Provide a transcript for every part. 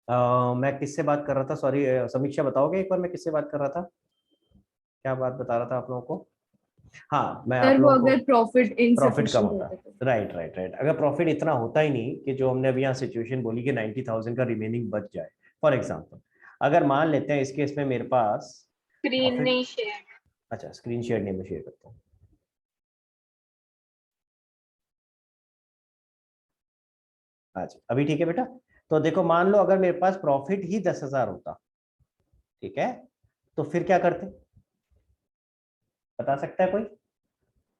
मैं किससे बात कर रहा था? सॉरी, समीक्षा बताओगे एक बार मैं किससे बात कर रहा था? क्या बात बता रहा था आप लोगों को? हाँ, मैं आप सर वो लोगों को अगर प्रॉफिट प्रॉफिट कम इनसफिशिएंट होता होता तो। है। राइट राइट राइट, अगर प्रॉफिट इतना होता ही नहीं कि जो हमने अभी यहाँ सिचुएशन बोली कि 90,000 का रिमेनिंग बच जाए। फॉर एग्जाम्पल, अगर मान लेते हैं इस केस में मेरे पास स्क्रीन प्रॉफिट। नहीं शेयर। अच्छा, स्क्रीन शेयर नहीं, मैं शेयर करता हूँ। अच्छा, अभी ठीक है बेटा? तो देखो, मान लो अगर मेरे पास प्रॉफिट ही 10,000 होता, ठीक है, तो फिर क्या करते? बता सकता है कोई?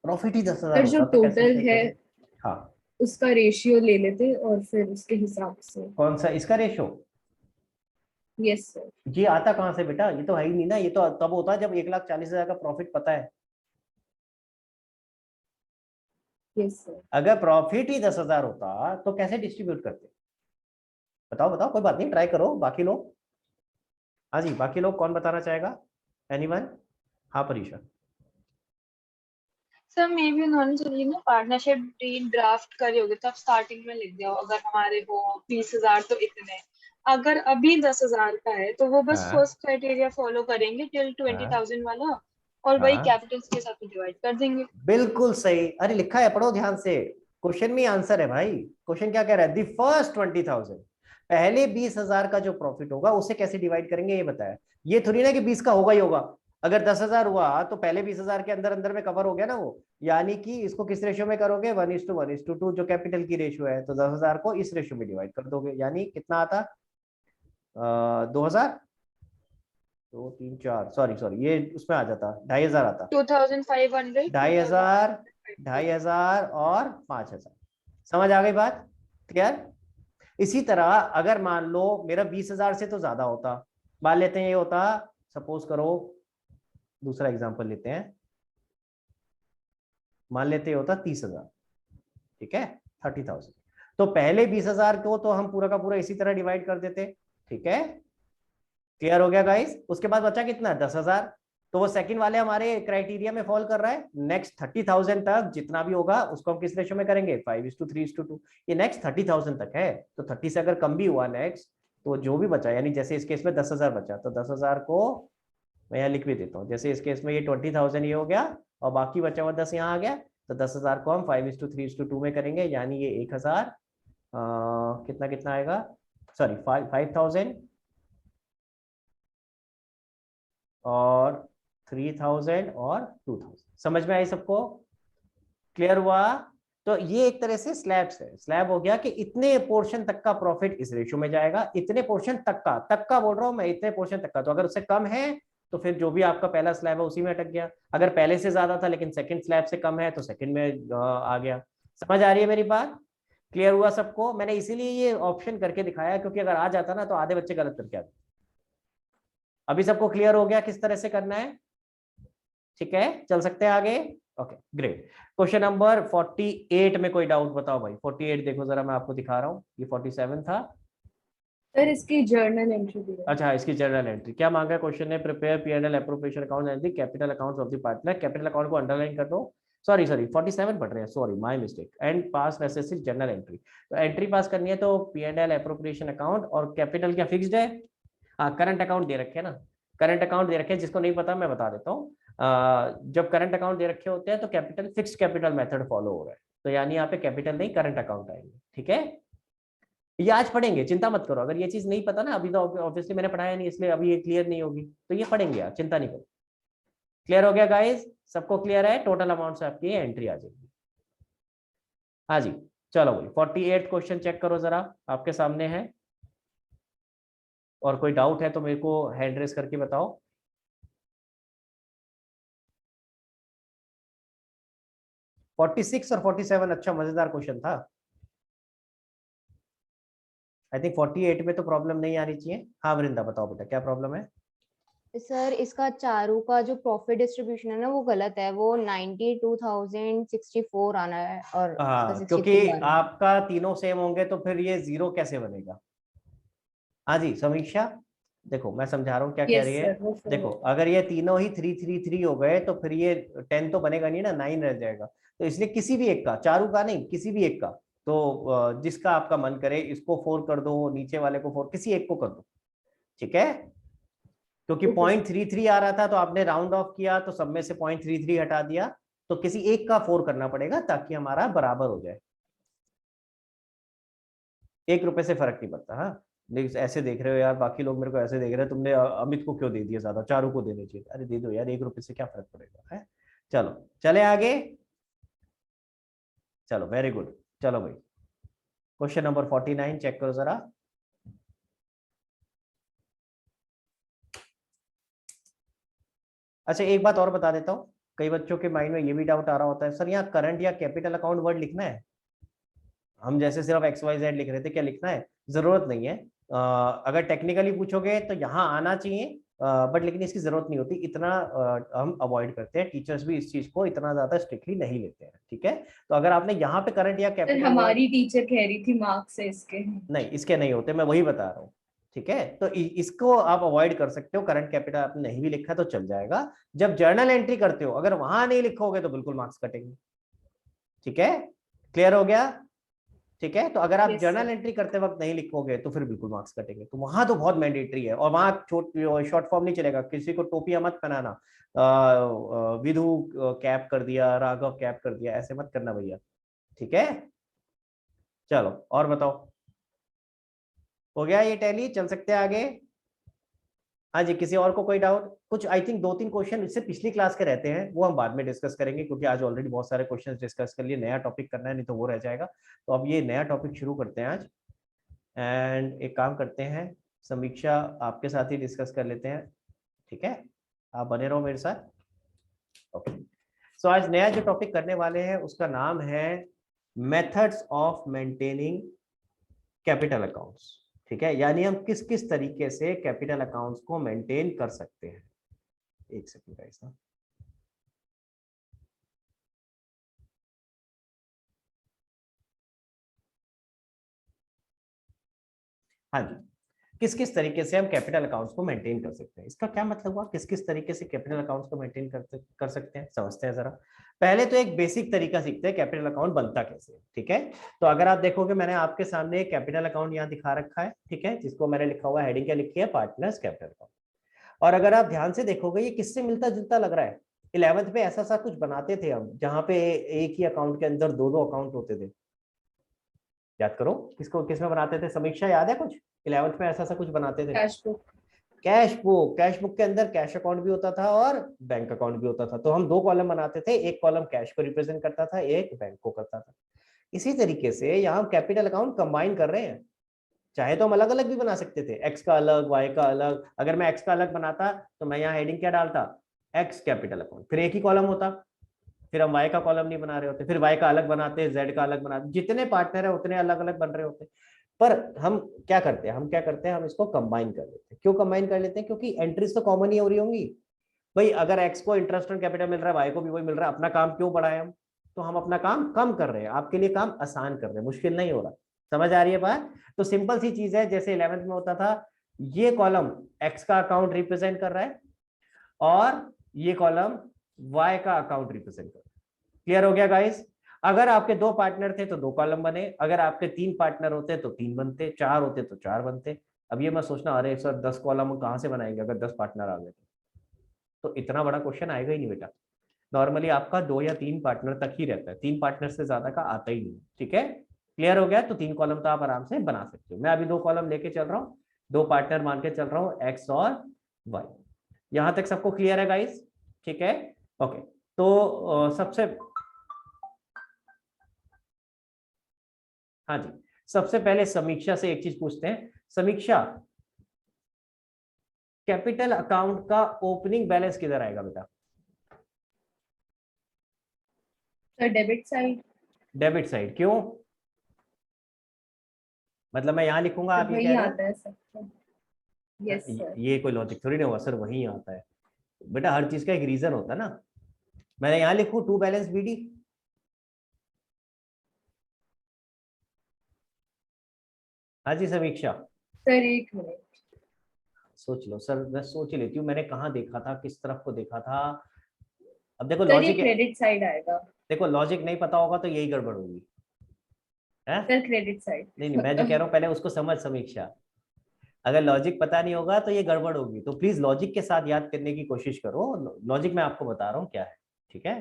प्रॉफिट ही 10,000 सर जो होता तो कैसे टोटल शेयर है करते? हाँ। उसका रेशियो ले लेते और फिर उसके हिसाब से। कौन सा इसका रेशो? Yes sir. ये आता कहाँ से बेटा? ये तो है ही नहीं ना, ये तो तब होता जब 1,40,000 का प्रॉफिट पता है। Yes sir. अगर प्रॉफिट ही 10,000 होता तो कैसे डिस्ट्रीब्यूट करते? बताओ बताओ, कोई बात नहीं, ट्राई करो बाकी लोग। हाँ जी, बाकी लोग कौन बताना चाहेगा? एनीवन? हाँ परीक्षा। सर मे भी उन्होंने चलिए ना पार्टनरशिप डीड ड्राफ्ट करी होगी तब स्टार्टिंग में लिख दिया हो, अगर हमारे वो 20,000 तो इतने, अगर अभी 10,000 का है तो वो बस हाँ फर्स्ट क्राइटेरिया फॉलो करेंगे टिल ट्वेंटी हाँ थाउजेंड वाला, और वही हाँ, कैपिटल्स के साथ डिवाइड कर देंगे। बिल्कुल सही। अरे लिखा है, पढ़ो ध्यान से। क्वेश्चन में आंसर है भाई। क्वेश्चन क्या कह रहा है? दी फर्स्ट 20,000, पहले 20,000 का जो प्रॉफिट होगा उसे कैसे डिवाइड करेंगे ये बताया। ये थोड़ी ना कि 20 का होगा ही होगा। अगर 10,000 हुआ तो पहले 20,000 के अंदर अंदर में कवर हो गया ना वो। यानी कि इसको किस रेशियो में करोगे? 1:1:2, जो कैपिटल की रेशियो है, तो 10,000 को इस रेशियो में डिवाइड कर दोगे, यानी कितना आता? 2,000, 2 3 4, सॉरी सॉरी, ये उसमें आ जाता, 2,500 आता। 2,500, 2,500, 2,500 और 5,000। समझ आ गई बात? क्लियर? इसी तरह अगर मान लो मेरा 20,000 से तो ज्यादा होता, मान लेते हैं ये होता, सपोज करो, दूसरा एग्जांपल लेते हैं, मान लेते हैं होता 30,000, ठीक है, 30,000। तो पहले 20,000 को तो हम पूरा का पूरा इसी तरह डिवाइड कर देते, ठीक है। क्लियर हो गया गाइस? उसके बाद बचा कितना? 10,000। तो वो सेकंड वाले हमारे क्राइटेरिया में फॉल कर रहा है। नेक्स्ट 30,000 तक जितना भी होगा उसको हम किस रेशो में करेंगे? 5:3:2। ये नेक्स्ट 30,000 तक है, तो 30 से अगर कम भी हुआ नेक्स्ट, तो जो भी बचा, यानी जैसे इस केस में 10,000 बचा, तो 10,000 को मैं यहाँ लिख भी देता हूँ। जैसे इस केस में ये 20,000 ये हो गया, और बाकी बचा हुआ 10 यहाँ आ गया, तो 10,000 को हम 5:3:2 में करेंगे, यानी ये 1,000, कितना कितना आएगा, सॉरी 5,000 और 3,000 और 2,000। समझ में आई सबको? क्लियर हुआ? तो ये एक तरह से स्लैब्स है। स्लैब हो गया कि इतने पोर्शन तक का प्रॉफिट इस रेशियो में जाएगा, इतने पोर्शन तक का बोल रहा हूं मैं, इतने पोर्शन तक का। तो अगर उससे कम है तो फिर जो भी आपका पहला स्लैब है उसी में अटक गया। अगर पहले से ज्यादा था लेकिन सेकंड स्लैब से कम है तो सेकंड में आ गया। समझ आ रही है मेरी बात? क्लियर हुआ सबको? मैंने इसीलिए ये ऑप्शन करके दिखाया, क्योंकि अगर आ जाता ना तो आधे बच्चे गलत करके आते। अभी सबको क्लियर हो गया किस तरह से करना है? ठीक है, चल सकते हैं आगे। Okay great. क्वेश्चन नंबर 48 में कोई डाउट बताओ भाई। 48 देखो जरा, मैं आपको दिखा रहा हूँ, ये 47 था। सर इसकी जर्नल एंट्री दी है। अच्छा, इसकी जर्नल एंट्री क्या मांगा क्वेश्चन ने? Prepare P&L appropriation account and the capital accounts of the partner. Capital account को अंडरलाइन कर दो। सॉरी सॉरी, 47 पढ़ रहे हैं, sorry my mistake. And pass necessary journal entry. तो एंट्री पास करनी है तो P&L एप्रोप्रिएशन अकाउंट, और कैपिटल क्या फिक्स्ड है? हाँ, करंट अकाउंट दे रखे हैं ना। करंट अकाउंट दे रखे हैं, जिसको नहीं पता मैं बता देता हूँ। जब करंट अकाउंट दे रखे होते हैं तो capital fixed capital method follow हो रहा है, तो यानी यहाँ पे कैपिटल नहीं करंट अकाउंट आएंगे, ठीक है। ये आज पढ़ेंगे, चिंता मत करो। अगर ये चीज नहीं पता ना अभी, तो ऑब्वियसली मैंने पढ़ाया नहीं, इसलिए अभी ये क्लियर नहीं होगी, तो ये पढ़ेंगे यार, चिंता नहीं करो। क्लियर हो गया गाइस? सबको क्लियर है? टोटल अमाउंट से आपकी एंट्री आ जाएगी। हाँ जी, चलो भाई 48 क्वेश्चन चेक करो जरा, आपके सामने है। और कोई डाउट है तो मेरे को हैंड रेस करके बताओ। 46 और 47 अच्छा मजेदार क्वेश्चन था। आई थिंक 48 में तो प्रॉब्लम नहीं आनी चाहिए। हाँ वृंदा बताओ बेटा, क्या प्रॉब्लम है? सर इसका चारू का जो प्रॉफिट डिस्ट्रीब्यूशन है ना वो गलत है, वो 92,064 आना है और इसका हाँ, क्योंकि 63 आ रहा है। आपका तीनों सेम होंगे तो फिर ये जीरो कैसे बनेगा? हाँ जी समीक्षा, देखो मैं समझा रहा हूँ क्या कह यस रही है। सर वो फिर देखो, अगर ये तीनों ही 3 3 3 हो गए तो फिर ये 10 तो बनेगा नहीं ना, 9 रह जाएगा। तो इसलिए किसी भी एक का, चारू का नहीं, किसी भी एक का तो जिसका आपका मन करे इसको 4 कर दो, नीचे वाले को 4, किसी एक को कर दो, ठीक है। क्योंकि Okay, 0.33 आ रहा था तो आपने राउंड ऑफ किया तो सब में से 0.33 हटा दिया, तो किसी एक का 4 करना पड़ेगा ताकि हमारा बराबर हो जाए। 1 रुपए से फर्क नहीं पड़ता। हाँ, लेकिन ऐसे देख रहे हो यार, बाकी लोग मेरे को ऐसे देख रहे हैं, तुमने अमित को क्यों दे दिया ज्यादा, चारों को देने चाहिए। अरे दे दो यार, 1 रुपए से क्या फर्क पड़ेगा है। चलो चले आगे, चलो वेरी गुड। चलो भाई, क्वेश्चन नंबर 49 चेक करो जरा। अच्छा एक बात और बता देता हूँ, कई बच्चों के माइंड में ये भी डाउट आ रहा होता है, सर यहाँ करंट या कैपिटल अकाउंट वर्ड लिखना है? हम जैसे सिर्फ XYZ लिख रहे थे, क्या लिखना है? जरूरत नहीं है। अगर टेक्निकली पूछोगे तो यहाँ आना चाहिए, बट लेकिन इसकी जरूरत नहीं होती, इतना हम अवॉइड करते हैं, टीचर्स भी इस चीज को इतना ज्यादा स्ट्रिक्टली नहीं लेते हैं, ठीक है। तो अगर आपने यहाँ पे करंट या सर कैपिटल, हमारी टीचर कह रही थी मार्क्स है इसके। नहीं इसके नहीं होते, मैं वही बता रहा हूँ, ठीक है। तो इसको आप अवॉइड कर सकते हो, करंट कैपिटल आपने नहीं भी लिखा तो चल जाएगा। जब जर्नल एंट्री करते हो अगर वहां नहीं लिखोगे तो बिल्कुल मार्क्स कटेंगे, ठीक है। क्लियर हो गया? ठीक है। तो अगर आप Yes, जर्नल sir. एंट्री करते वक्त नहीं लिखोगे तो फिर बिल्कुल मार्क्स कटेंगे। तो वहां तो बहुत मैंडेटरी है, और वहां शॉर्ट फॉर्म नहीं चलेगा, किसी को टोपियां मत पहनाना, विधु कैप कर दिया, राघव कैप कर दिया, ऐसे मत करना भैया, ठीक है। चलो और बताओ, हो गया ये टैली, चल सकते हैं आगे? हाँ जी, किसी और को कोई डाउट? कुछ आई थिंक 2-3 क्वेश्चन इससे पिछली क्लास के रहते हैं, वो हम बाद में डिस्कस करेंगे, क्योंकि आज ऑलरेडी बहुत सारे क्वेश्चंस डिस्कस कर लिए, नया टॉपिक करना है नहीं तो वो रह जाएगा। तो अब ये नया टॉपिक शुरू करते हैं आज। एंड एक काम करते हैं, समीक्षा आपके साथ ही डिस्कस कर लेते हैं, ठीक है। आप बने रहो मेरे साथ। ओके, सो आज नया जो टॉपिक करने वाले हैं उसका नाम है methods of maintaining capital accounts, ठीक है। यानी हम किस किस तरीके से कैपिटल अकाउंट्स को मेंटेन कर सकते हैं। एक सेकंड गाइस, हाँ जी, किस किस तरीके से हम कैपिटल अकाउंट्स को मेंटेन कर सकते हैं। इसका क्या मतलब हुआ, किस किस तरीके से कैपिटल अकाउंट्स को मेंटेन कर सकते हैं, समझते हैं जरा। पहले तो एक बेसिक तरीका सीखते हैं कैपिटल अकाउंट बनता कैसे है, ठीक है। तो अगर आप देखोगे मैंने आपके सामने एक कैपिटल अकाउंट यहाँ दिखा रखा है, ठीक है, जिसको मैंने लिखा हुआ है, हेडिंग क्या लिखी है, पार्टनर्स कैपिटल अकाउंट। और अगर आप ध्यान से देखोगे ये किससे मिलता जुलता लग रहा है। 11th में ऐसा सा कुछ बनाते थे हम, जहाँ पे एक ही अकाउंट के अंदर दो दो अकाउंट होते थे। याद करो, किसको किसमें बनाते थे, समीक्षा याद है कुछ? 11th में ऐसा सा कुछ बनाते थे, कैश बुक। कैश बुक के अंदर कैश अकाउंट भी होता था और बैंक अकाउंट भी होता था। तो हम 2 कॉलम बनाते थे, एक कॉलम कैश को रिप्रेजेंट करता था, एक बैंक को करता था। इसी तरीके से यहाँ हम कैपिटल अकाउंट कंबाइन कर रहे हैं। चाहे तो हम अलग अलग भी बना सकते थे, एक्स का अलग, वाई का अलग। अगर मैं एक्स का अलग बनाता तो मैं यहाँ हेडिंग क्या डालता, एक्स कैपिटल अकाउंट, फिर एक ही कॉलम होता, फिर हम वाई का कॉलम नहीं बना रहे होते, फिर वाई का अलग बनाते, जेड का अलग बनाते, जितने पार्टनर है उतने अलग अलग बन रहे होते। पर हम क्या करते हैं, हम इसको कंबाइन कर लेते हैं। क्यों कंबाइन कर लेते हैं? क्योंकि एंट्रीज तो कॉमन ही हो रही होंगी भाई। अगर एक्स को इंटरेस्ट ऑन कैपिटल मिल रहा है, वाई को भी वही मिल रहा है, अपना काम क्यों बढ़ाए हम? तो हम अपना काम कम कर रहे हैं, आपके लिए काम आसान कर रहे हैं, मुश्किल नहीं हो रहा। समझ आ रही है बात? तो सिंपल सी चीज है, जैसे 11th में होता था, ये कॉलम एक्स का अकाउंट रिप्रेजेंट कर रहा है और ये कॉलम वाई का अकाउंट रिप्रेजेंट कर रहा है। क्लियर हो गया गाइस? अगर आपके 2 पार्टनर थे तो 2 कॉलम बने, अगर आपके 3 पार्टनर होते तो 3 बनते, 4 होते तो 4 बनते। अब ये मैं सोचना, अरे सर 10 कॉलम कहाँ से बनाएंगे अगर 10 पार्टनर आ गए तो इतना बड़ा क्वेश्चन आएगा ही नहीं बेटा। नॉर्मली आपका 2 या 3 पार्टनर तक ही रहता है, 3 पार्टनर से ज्यादा का आता ही नहीं, ठीक है। क्लियर हो गया? तो 3 कॉलम तो आप आराम से बना सकते हो। मैं अभी 2 कॉलम लेके चल रहा हूँ, 2 पार्टनर मान के चल रहा हूँ, एक्स और वाई। यहां तक सबको क्लियर है गाइस? ठीक है, ओके। तो सबसे, हाँ जी, सबसे पहले समीक्षा से एक चीज पूछते हैं। समीक्षा, कैपिटल अकाउंट का ओपनिंग बैलेंस किधर आएगा बेटा? Sir debit side. Debit side, क्यों? मतलब मैं यहाँ लिखूंगा, आप ये वही कह रहे आता है सबको। यस हो? सर। ये कोई लॉजिक थोड़ी ना हुआ सर, वही आता है बेटा, हर चीज का एक रीजन होता है ना। मैंने यहाँ लिखूं टू बैलेंस बीडी, हाँ जी समीक्षा। सर एक मिनट। सोच लो सर, मैं सोच ही लेती हूँ, मैंने कहाँ देखा था, किस तरफ को देखा था। अब देखो सर ये लॉजिक, क्रेडिट साइड आएगा। देखो लॉजिक नहीं पता होगा तो यही गड़बड़ होगी। है? Sir credit side. नहीं मैं जो कह रहा हूँ पहले उसको समझ समीक्षा। अगर लॉजिक पता नहीं होगा तो ये गड़बड़ होगी, तो प्लीज लॉजिक के साथ याद करने की कोशिश करो। लॉजिक मैं आपको बता रहा हूँ क्या है, ठीक है?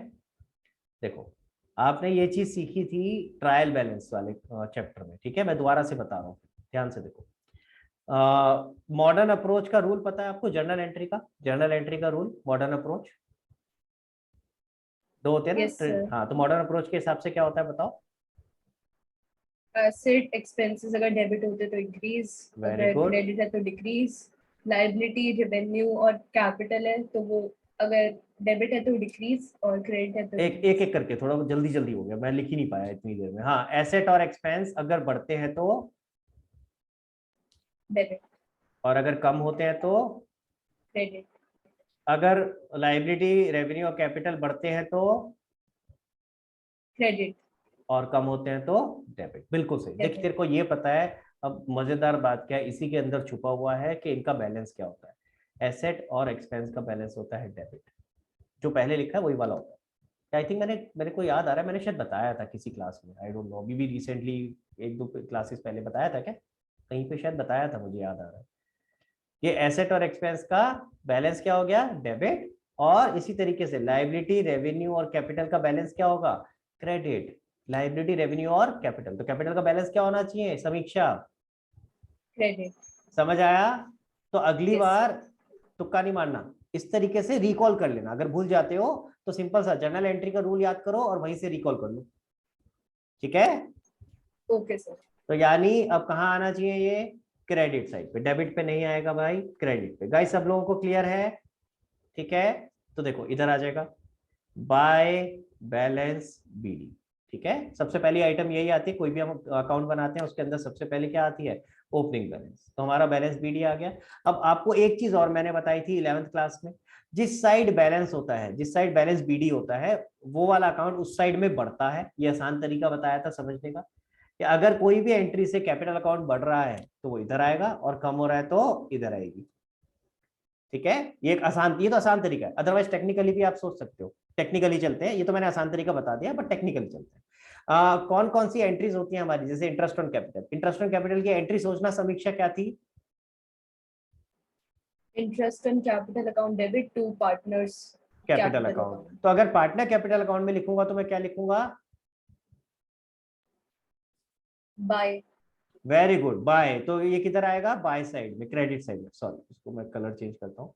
देखो आपने ये चीज सीखी थी ट्रायल बैलेंस वाले चैप्टर में, ठीक है? मैं दोबारा से बता रहा हूँ, ध्यान से देखो। मॉडर्न अप्रोच का रूल पता है आपको? जर्नल एंट्री का, जर्नल एंट्री का रूल, मॉडर्न अप्रोच दो होते हैं Yes, ना? sir. हाँ, तो मॉडर्न अप्रोच के हिसाब से क्या होता है बताओ? एसेट एक्सपेंसेस अगर डेबिट होते तो इंक्रीज, Very अगर good. क्रेडिट है तो डिक्रीज, लायबिलिटी रेवेन्यू और कैपिटल है तो वो अगर डेबिट है तो डिक्रीज और क्रेडिट है तो एक एक करके, थोड़ा जल्दी जल्दी हो गया, मैं लिख ही नहीं पाया इतनी देर में। हाँ, एसेट और एक्सपेंस अगर बढ़ते हैं तो, डेबिट, और अगर कम होते हैं तो, क्रेडिट, अगर लायबिलिटी रेवेन्यू और कैपिटल बढ़ते हैं तो, क्रेडिट, और कम होते हैं तो डेबिट। बिल्कुल सही। देख Debit. तेरे को ये पता है। अब मजेदार बात क्या है, इसी के अंदर छुपा हुआ है कि इनका बैलेंस क्या होता है। एसेट और एक्सपेंस का बैलेंस होता है डेबिट, जो पहले लिखा है वही वाला होता है। आई थिंक मेरे को याद आ रहा है, मैंने शायद बताया था किसी क्लास में, आई डोंट नो, अभी भी रिसेंटली एक दो क्लासेस पहले बताया था क्या? कहीं पे शायद बताया था, मुझे याद आ रहा है। ये एसेट और एक्सपेंस का बैलेंस क्या हो गया? डेबिट। और इसी तरीके से लायबिलिटी रेवेन्यू और कैपिटल का बैलेंस क्या होगा? क्रेडिट। लायबिलिटी रेवेन्यू और कैपिटल, तो कैपिटल का बैलेंस क्या होना चाहिए समीक्षा? क्रेडिट। समझ आया? तो अगली Yes. बार तुक्का नहीं मारना, इस तरीके से रिकॉल कर लेना। अगर भूल जाते हो तो सिंपल सा जर्नल एंट्री का रूल याद करो और वहीं से रिकॉल कर लो, ठीक है? Okay sir. तो यानी अब कहाँ आना चाहिए ये? क्रेडिट साइड पे, डेबिट पे नहीं आएगा भाई, क्रेडिट पे। गाइस सब लोगों को क्लियर है? ठीक है, तो देखो इधर आ जाएगा बाय बैलेंस बीडी, ठीक है? सबसे पहली आइटम यही आती है, कोई भी हम अकाउंट बनाते हैं उसके अंदर सबसे पहले क्या आती है? Opening balance. तो हमारा बैलेंस बीडी आ गया। अब आपको एक चीज और मैंने बताई थी 11th क्लास में, जिस साइड बैलेंस होता है, जिस साइड बैलेंस बीडी होता है, वो वाला अकाउंट उस साइड में बढ़ता है। ये आसान तरीका बताया था समझने का, कि अगर कोई भी एंट्री से कैपिटल अकाउंट बढ़ रहा है तो वो इधर आएगा, और कम हो रहा है तो इधर आएगी, ठीक है? ये एक आसान, ये तो आसान तरीका है, अदरवाइज टेक्निकली भी आप सोच सकते हो। टेक्निकली चलते हैं, ये तो मैंने आसान तरीका बता दिया, बट टेक्निकली चलते हैं। कौन कौन सी एंट्रीज होती हैं हमारी? जैसे interest on capital, interest on capital की एंट्री सोचना समीक्षा क्या थी? Interest on capital account debit to partners capital account. तो अगर पार्टनर कैपिटल अकाउंट में लिखूंगा तो मैं क्या लिखूंगा? बाय। Very good, by. तो ये किधर आएगा? बाय साइड में, क्रेडिट साइड में। सॉरी, इसको मैं कलर चेंज करता हूँ।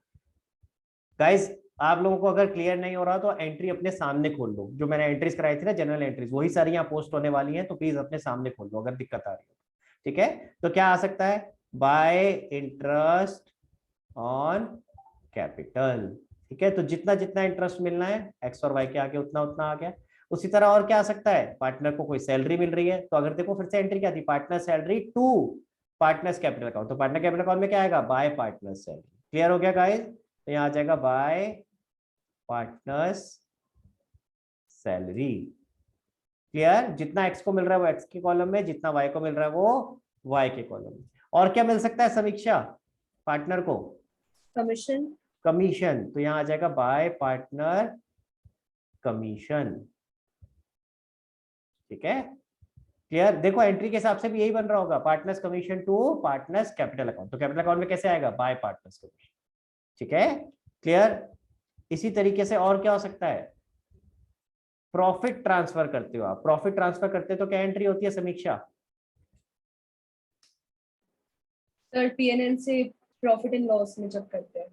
गाइस आप लोगों को अगर क्लियर नहीं हो रहा तो एंट्री अपने सामने खोल लो, जो मैंने एंट्रीज कराई थी ना, जनरल एंट्रीज, वही सारी यहाँ पोस्ट होने वाली हैं, तो प्लीज अपने सामने खोल लो अगर दिक्कत आ रही है, ठीक है? तो क्या आ सकता है? बाय इंटरेस्ट ऑन कैपिटल, ठीक है? तो जितना जितना इंटरेस्ट मिलना है एक्स और वाई के आगे, उतना उतना आ गया। उसी तरह और क्या आ सकता है? पार्टनर को कोई सैलरी मिल रही है, तो अगर देखो फिर से एंट्री क्या थी? Partner salary to partners capital account. तो पार्टनर कैपिटल अकाउंट में क्या आएगा? Bye partners salary. क्लियर हो गया गाइस? तो यहाँ आ जाएगा बाय पार्टनर्स सैलरी। क्लियर? जितना एक्स को मिल रहा है वो एक्स के कॉलम में, जितना वाई को मिल रहा है वो वाई के कॉलम में। और क्या मिल सकता है समीक्षा पार्टनर को? कमीशन। कमीशन। तो यहाँ आ जाएगा बाय पार्टनर कमीशन, ठीक है? क्लियर? देखो एंट्री के हिसाब से भी यही बन रहा होगा, partners commission to partners capital account. तो कैपिटल अकाउंट में कैसे आएगा? बाय पार्टनर्स कमीशन, ठीक है? क्लियर? इसी तरीके से और क्या हो सकता है? प्रॉफिट ट्रांसफर करते हो आप, प्रॉफिट ट्रांसफर करते हो तो क्या एंट्री होती है समीक्षा? सर पीएनएल से प्रॉफिट एंड लॉस में जब करते हैं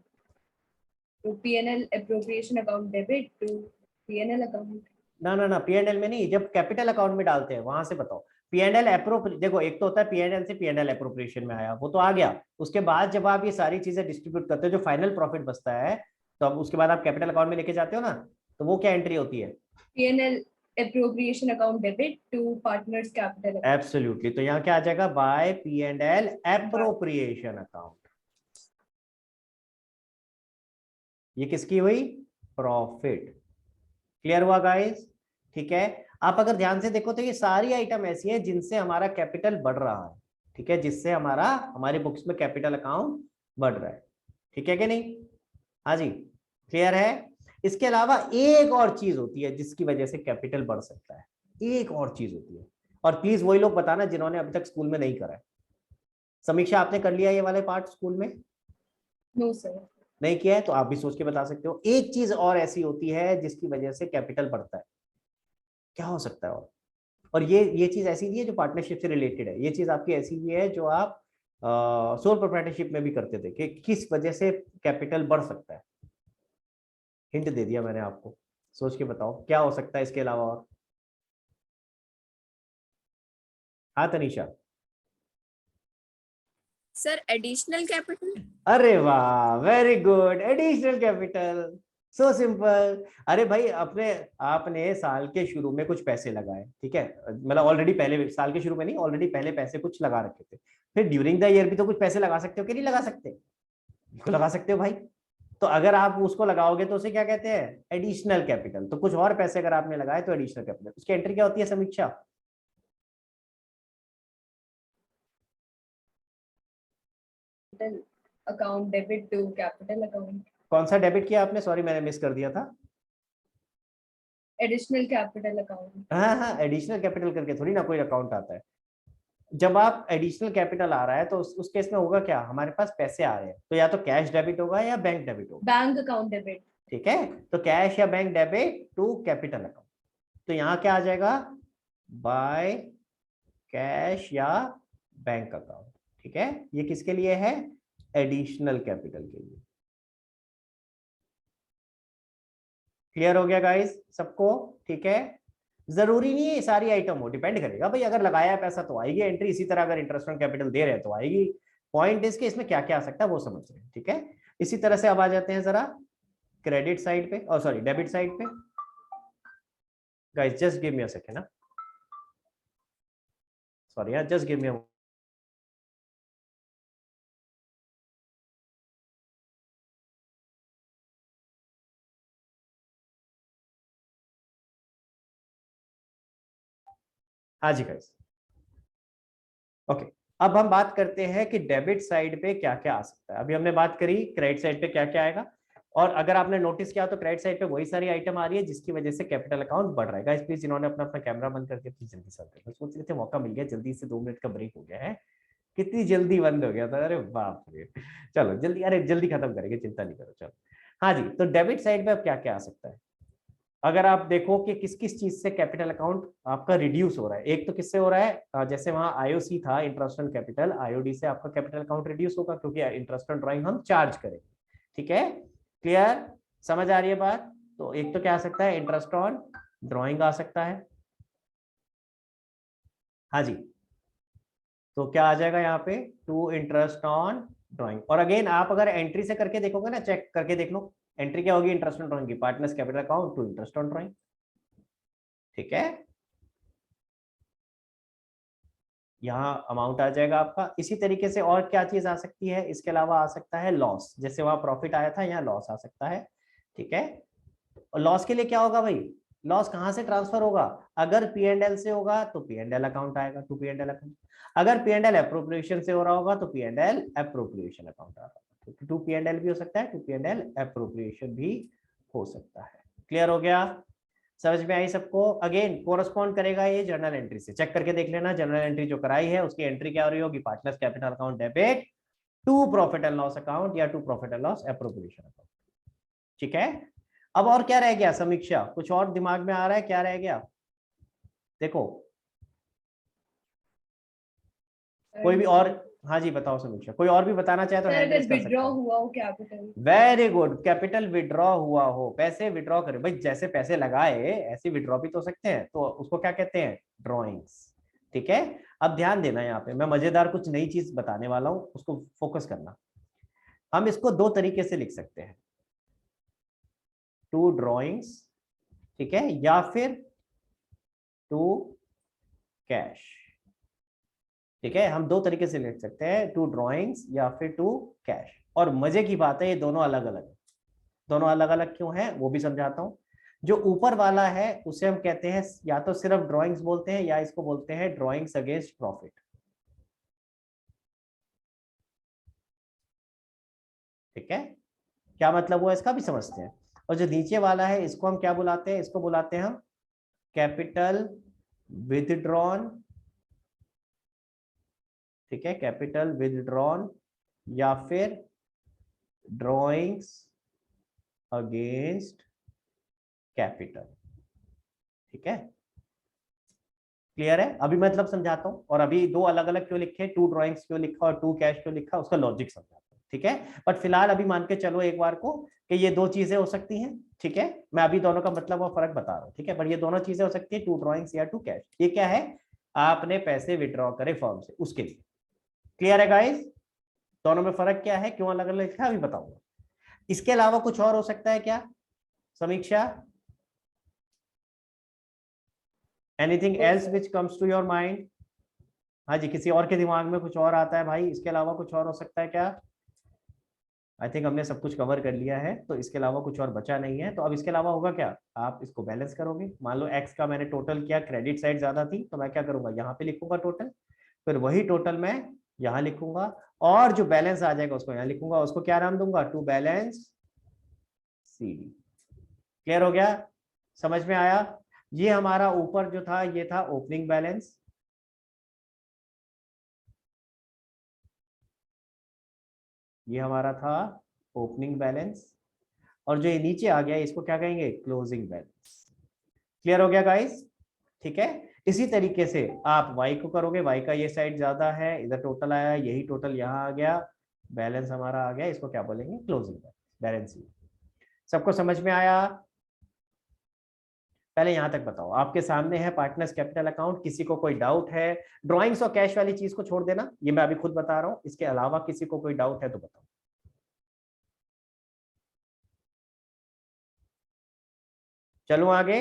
तो PNL appropriation account debit to PNL account. ना पीएनएल में नहीं, जब कैपिटल अकाउंट में डालते हैं वहां से बताओ। पीएनएल एप्रोप्रिएशन, देखो एक तो होता है पीएनएल से पीएनएल एप्रोप्रिएशन में आया, वो तो आ गया। उसके बाद जब आप ये सारी चीजें डिस्ट्रीब्यूट करते हो, जो फाइनल प्रॉफिट बचता है, तो अब उसके बाद आप कैपिटल अकाउंट में लेके जाते हो ना, तो वो क्या एंट्री होती है? PNL appropriation account debit to partners capital. Absolutely. तो यहाँ क्या आ जाएगा? By PNL appropriation account. ये किसकी हुई? प्रॉफिट। क्लियर हुआ गाइस? ठीक है। आप अगर ध्यान से देखो तो ये सारी आइटम ऐसी है जिनसे हमारा कैपिटल बढ़ रहा है, ठीक है? जिससे हमारा, हमारे बुक्स में कैपिटल अकाउंट बढ़ रहा है, ठीक है कि नहीं? हाँ जी, क्लियर है? इसके अलावा एक और चीज होती है जिसकी वजह से कैपिटल बढ़ सकता है, एक और चीज होती है, और प्लीज वही लोग बताना जिन्होंने अभी तक स्कूल में नहीं करा है। समीक्षा आपने कर लिया ये वाले पार्ट स्कूल में? No sir. नहीं किया है तो आप भी सोच के बता सकते हो। एक चीज और ऐसी होती है जिसकी वजह से कैपिटल बढ़ता है, क्या हो सकता है? और ये चीज ऐसी नहीं है जो पार्टनरशिप से रिलेटेड है, ये चीज आपकी ऐसी भी है जो आप सोल प्रोप्राइटरशिप में भी करते थे कि किस वजह से कैपिटल बढ़ सकता है। हिंट दे दिया मैंने आपको, सोच के बताओ क्या हो सकता है इसके अलावा और। हाँ तनीषा। Sir additional capital. अरे वाह, very good, additional capital, so simple. अरे भाई अपने आपने साल के शुरू में कुछ पैसे लगाए, ठीक है, मतलब ऑलरेडी पहले साल के शुरू में नहीं, ऑलरेडी पहले पैसे कुछ लगा रखे थे, फिर ड्यूरिंग द ईयर भी तो कुछ पैसे लगा सकते हो कि नहीं लगा सकते? बिल्कुल लगा सकते हो भाई। तो अगर आप उसको लगाओगे तो उसे क्या कहते हैं? Additional capital. तो कुछ और पैसे अगर आपने लगाए तो एडिशनल कैपिटल। उसकी एंट्री क्या होती है Samiksha? Account debit to capital account. कौन सा डेबिट किया आपने? सॉरी मैंने मिस कर दिया था। Additional capital account. हाँ हाँ, एडिशनल कैपिटल करके थोड़ी ना कोई अकाउंट आता है। जब आप एडिशनल कैपिटल आ रहा है तो उस केस में होगा क्या, हमारे पास पैसे आ रहे हैं तो या तो कैश डेबिट होगा या बैंक डेबिट होगा। Bank account debit. ठीक है, तो कैश या bank debit to capital account. तो यहाँ क्या आ जाएगा? बाय कैश या बैंक अकाउंट। ठीक है, ये किसके लिए है? एडिशनल कैपिटल के लिए। क्लियर हो गया गाइस सबको? ठीक है, जरूरी नहीं है सारी आइटम हो, डिपेंड करेगा भाई, अगर लगाया है पैसा तो आएगी एंट्री, इसी तरह अगर इंटरेस्ट ऑन कैपिटल दे रहे हैं तो आएगी। पॉइंट इसके इसमें क्या क्या आ सकता है वो समझ रहे हैं। ठीक है, इसी तरह से अब आ जाते हैं जरा क्रेडिट साइड पे, और सॉरी डेबिट साइड पे। Guys just give me a second, sorry यार, जस्ट गिव मी अ। हाँ जी गाइस, ओके। अब हम बात करते हैं कि डेबिट साइड पे क्या क्या आ सकता है। अभी हमने बात करी क्रेडिट साइड पे क्या क्या आएगा, और अगर आपने नोटिस किया तो क्रेडिट साइड पे वही सारी आइटम आ रही है जिसकी वजह से कैपिटल अकाउंट बढ़ रहा है। गाइस प्लीज जिन्होंने अपना अपना कैमरा बंद करके प्लीज जल्दी से कर, सोच रहे थे मौका मिल गया जल्दी से, 2 मिनट का ब्रेक हो गया है, कितनी जल्दी बंद हो गया था, अरे बाप रे। चलो जल्दी, अरे जल्दी खत्म करेंगे, चिंता नहीं करो। चलो हाँ जी, तो डेबिट साइड पे अब क्या क्या आ सकता है? अगर आप देखो कि किस किस चीज से कैपिटल अकाउंट आपका रिड्यूस हो रहा है, एक तो किससे हो रहा है, जैसे वहां आईओसी था, इंटरेस्ट ऑन कैपिटल, आईओडी से आपका कैपिटल अकाउंट रिड्यूस होगा क्योंकि इंटरेस्ट ऑन ड्राइंग हम चार्ज करेंगे। ठीक है, क्लियर, समझ आ रही है बात? तो एक तो क्या आ सकता है, इंटरेस्ट ऑन ड्राइंग आ सकता है। हाँ जी, तो क्या आ जाएगा यहाँ पे? To interest on drawing. और अगेन आप अगर एंट्री से करके देखोगे ना, चेक करके देख लो, एंट्री क्या होगी इंटरेस्ट ऑन ड्राइंग की, partners capital account to interest on drawing. ठीक है, यहाँ अमाउंट आ जाएगा आपका। इसी तरीके से और क्या चीज आ सकती है इसके अलावा? आ सकता है लॉस, जैसे वहां प्रॉफिट आया था यहाँ लॉस आ सकता है। ठीक है, और लॉस के लिए क्या होगा भाई? लॉस कहां से ट्रांसफर होगा? अगर पी एंड एल से होगा तो पी एंड एल अकाउंट आएगा, to P and L account. अगर पी एंड एल अप्रोप्रिएशन से हो रहा होगा तो P and L appropriation account आएगा। टू पी एंड एल भी हो सकता है, to P and L appropriation भी हो सकता है। क्लियर हो गया? समझ में आई सबको? अगेन कोरस्पॉन्ड करेगा ये जर्नल एंट्री से, चेक करके देख लेना जर्नल एंट्री जो कराई है उसकी एंट्री क्या हो रही होगी, partners capital account debit to profit and loss account या to profit and loss appropriation account. ठीक है, अब और क्या रह गया समीक्षा? कुछ और दिमाग में आ रहा है? क्या रह गया देखो, कोई भी और? हाँ जी बताओ समीक्षा, कोई और भी बताना चाहे तो हैंड रेज कर सकता विड्रॉ है। हुआ हो capital. Very good, capital withdraw हुआ हो, पैसे विड्रॉ करे भाई, जैसे पैसे लगाए ऐसे विड्रॉ भी तो सकते हैं, तो उसको क्या कहते हैं? ड्रॉइंग्स। ठीक है, अब ध्यान देना, यहाँ पे मैं मजेदार कुछ नई चीज बताने वाला हूं, उसको फोकस करना। हम इसको दो तरीके से लिख सकते हैं, टू ड्रॉइंग्स, ठीक है, या फिर टू कैश। ठीक है, हम दो तरीके से लिख सकते हैं, टू ड्रॉइंग्स या फिर टू कैश। और मजे की बात है ये दोनों अलग अलग है। दोनों अलग अलग क्यों है वो भी समझाता हूं। जो ऊपर वाला है उसे हम कहते हैं या तो सिर्फ ड्रॉइंग्स बोलते हैं या इसको बोलते हैं ड्रॉइंग्स अगेंस्ट प्रॉफिट। ठीक है, क्या मतलब हुआ इसका भी समझते हैं। और जो नीचे वाला है इसको हम क्या बुलाते हैं? इसको बुलाते हैं हम कैपिटल विथड्रॉन ठीक है, कैपिटल विदड्रॉन या फिर ड्रॉइंग्स अगेंस्ट कैपिटल। ठीक है, क्लियर है? अभी मतलब समझाता हूं, और अभी दो अलग अलग क्यों लिखे, 2 ड्राइंग्स क्यों लिखा और 2 कैश क्यों लिखा, उसका लॉजिक समझाता हूं। ठीक है, बट फिलहाल अभी मान के चलो एक बार को कि ये दो चीजें हो सकती हैं। ठीक है, मैं अभी दोनों का मतलब और फर्क बता रहा हूँ। ठीक है, पर ये दोनों चीजें हो सकती है, 2 ड्राइंग्स या 2 कैश। ये क्या है, आपने पैसे विड्रॉ करे फॉर्म से, उसके लिए। क्लियर है गाइस? दोनों में फर्क क्या है, क्यों अलग अलग लिखा है, अभी बताऊंगा। इसके अलावा कुछ और हो सकता है क्या Samiksha? Anything else which comes to your mind? हाँ जी, किसी और के दिमाग में कुछ और आता है भाई, इसके अलावा कुछ और हो सकता है क्या? आई थिंक हमने सब कुछ कवर कर लिया है, तो इसके अलावा कुछ और बचा नहीं है। तो अब इसके अलावा होगा क्या, आप इसको बैलेंस करोगे। मान लो एक्स का मैंने टोटल किया, क्रेडिट साइड ज्यादा थी, तो मैं क्या करूंगा, यहाँ पे लिखूंगा टोटल, फिर वही टोटल मैं यहाँ लिखूंगा, और जो बैलेंस आ जाएगा उसको यहाँ लिखूंगा। उसको क्या नाम दूंगा, टू बैलेंस CD। क्लियर हो गया? समझ में आया? ये हमारा ऊपर जो था ये था ओपनिंग बैलेंस, ये हमारा था ओपनिंग बैलेंस, और जो ये नीचे आ गया इसको क्या कहेंगे, क्लोजिंग बैलेंस। क्लियर हो गया गाइस? ठीक है, इसी तरीके से आप y को करोगे, y का ये साइड ज्यादा है, इधर टोटल आया, यही टोटल यहाँ आ गया, बैलेंस हमारा आ गया, इसको क्या बोलेंगे, क्लोजिंग बैलेंस। सबको समझ में आया? पहले यहां तक बताओ, आपके सामने है पार्टनर्स कैपिटल अकाउंट, किसी को कोई डाउट है? ड्राइंग्स और कैश वाली चीज को छोड़ देना, ये मैं अभी खुद बता रहा हूं, इसके अलावा किसी को कोई डाउट है तो बताओ। चलो आगे।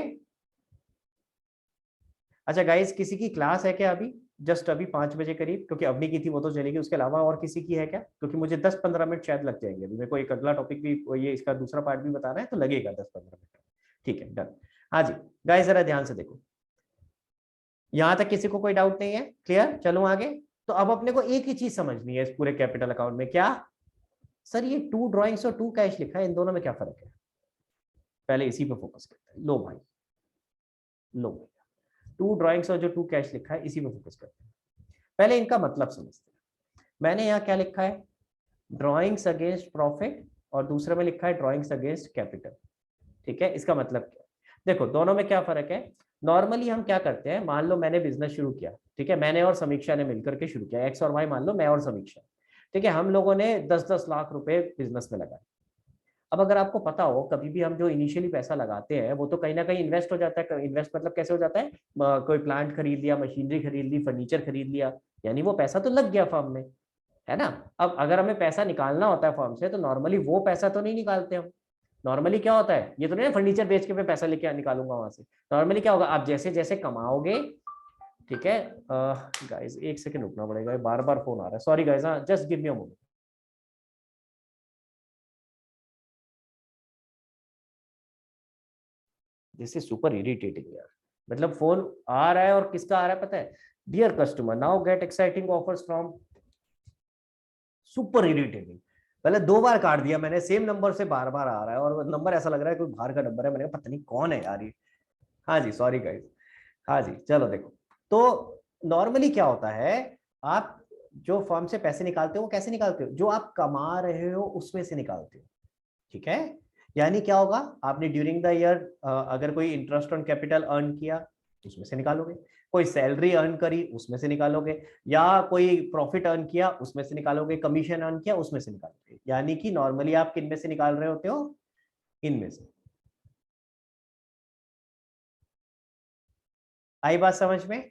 अच्छा गाइस, किसी की क्लास है क्या अभी, जस्ट अभी 5 बजे करीब, क्योंकि अवनी की थी वो तो चलेगी, उसके अलावा और किसी की है क्या? क्योंकि मुझे 10-15 मिनट शायद लग जाएंगे, अभी मेरे को एक अगला टॉपिक भी, ये इसका दूसरा पार्ट भी बताना है, तो लगेगा 10-15 मिनट। ठीक है, डन। हाँ जी गाइस, जरा ध्यान से देखो, यहां तक किसी को कोई डाउट नहीं है? क्लियर? चलो आगे। तो अब अपने को एक ही चीज समझनी है इस पूरे कैपिटल अकाउंट में, क्या सर, ये 2 ड्राइंग्स और 2 कैश लिखा है, इन दोनों में क्या फर्क है? पहले इसी पे फोकस करते हैं। लो भाई, लो, 2 ड्राइंग्स और जो 2 कैश लिखा है इसी पे फोकस करते हैं। पहले इनका मतलब समझते हैं। मैंने यहाँ क्या लिखा है, ड्राइंग्स अगेंस्ट प्रॉफिट, और दूसरे में लिखा है ड्राइंग्स अगेंस्ट कैपिटल। ठीक है, इसका मतलब क्या है, देखो दोनों में क्या फर्क है। नॉर्मली हम क्या करते हैं, मान लो मैंने बिजनेस शुरू किया, ठीक है, मैंने और समीक्षा ने मिलकर के शुरू किया, एक्स और वाई मान लो, मैं और समीक्षा, ठीक है, हम लोगों ने 10-10 लाख रुपए बिजनेस में लगाए। अब अगर आपको पता हो, कभी भी हम जो इनिशियली पैसा लगाते हैं वो तो कहीं ना कहीं इन्वेस्ट हो जाता है। इन्वेस्ट मतलब कैसे हो जाता है, कोई प्लांट खरीद लिया, मशीनरी खरीद ली, फर्नीचर खरीद लिया, यानी वो पैसा तो लग गया फर्म में, है ना। अब अगर हमें पैसा निकालना होता है फर्म से, तो नॉर्मली वो पैसा तो नहीं निकालते हम। नॉर्मली क्या होता है, ये तो नहीं फर्नीचर बेच के मैं पैसा लेके निकालूंगा वहां से। नॉर्मली क्या होगा, आप जैसे जैसे कमाओगे, ठीक है, गाइस एक सेकंड रुकना पड़ेगा, बार बार फोन आ रहा है, सॉरी गाइस, हाँ just give me a moment. This is super irritating यार, मतलब फोन आ रहा है और किसका आ रहा है पता है, dear customer now get exciting offers from, super irritating. पहले 2 बार काट दिया मैंने, सेम नंबर से बार बार आ रहा है, और नंबर ऐसा लग रहा है कोई बाहर का नंबर है, मैंने कहा पता नहीं कौन है यार ये। हाँ जी सॉरी गाइस। हाँ जी चलो देखो, तो नॉर्मली क्या होता है, आप जो फर्म से पैसे निकालते हो वो कैसे निकालते हो, जो आप कमा रहे हो उसमें से निकालते हो। ठीक है, यानी क्या होगा, आपने ड्यूरिंग द ईयर अगर कोई इंटरेस्ट ऑन कैपिटल अर्न किया उसमें से निकालोगे, कोई सैलरी अर्न करी उसमें से निकालोगे, या कोई प्रॉफिट अर्न किया उसमें से निकालोगे, कमीशन अर्न किया उसमें से निकालोगे। यानी कि नॉर्मली आप किन में से निकाल रहे होते हो, इनमें से। आई बात समझ में?